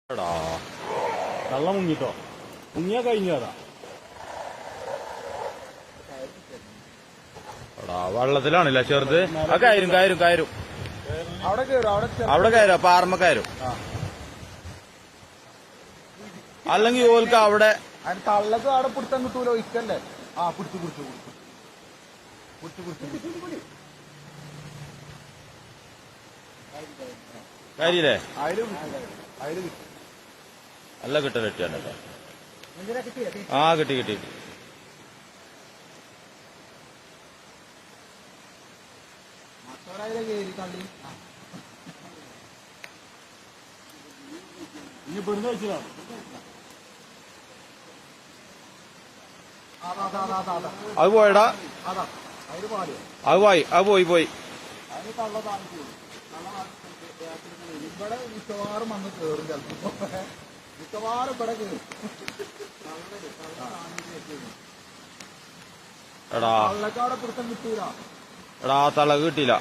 എടാ വെള്ളം മുങ്ങിട്ടോ മുങ്ങിയാ കഴിഞ്ഞു അതാ എടാ വെള്ളത്തിലാണല്ലേ ചെറുത് ആ കയറും കയറും കയറും അവിടെ കയറും പാറമ്മ കയറും അല്ലെങ്കിൽ ഓൽക്ക് അവിടെ തള്ളക്ക് അവിടെ പിടുത്തം കിട്ടൂലോ ഇക്കല്ലേ ആ പിടിച്ചു കാര്യല്ലേ അതില് നല്ല കിട്ടൽ കിട്ടിയാണ് ആ കിട്ടി കിട്ടി ഇനി പെടുന്ന വെച്ചതാണ് അത് പോയടാ അത് പോയി ഇവിടെ മിക്കവാറും വന്ന് കയറും ചിലപ്പോ മിക്കവാറും ഇവിടെ കയറും എടാ തള്ളക്കാടെ പിടുത്തം കിട്ടൂല എടാ തളക് കിട്ടിയില്ല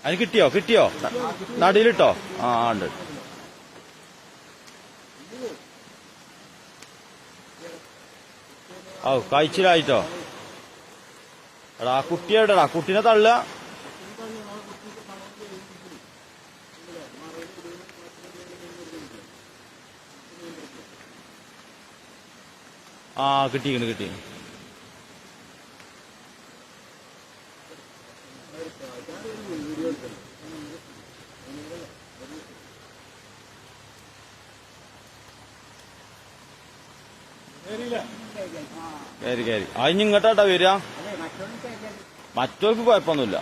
അതിന് കിട്ടിയോ നടിയിലിട്ടോ ആ ഉണ്ട് ഓ കഴിച്ചിലായിട്ടോ എടാ കുട്ടിയെവിടെടാ കുട്ടീനെ തള്ളുക ആ കിട്ടി കയറി അതിന് ഇങ്ങോട്ടാ വരിക മറ്റവർക്ക് കുഴപ്പമൊന്നുമില്ല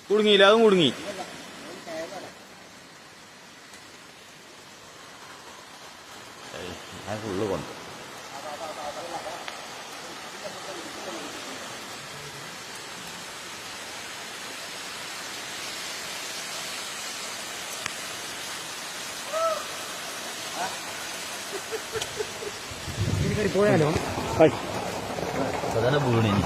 കുടുങ്ങിയില്ല അതും കുടുങ്ങി ഞാൻ ഫുള്ള് കൊണ്ട് പോയാലോ അതന്നെ വീണിനി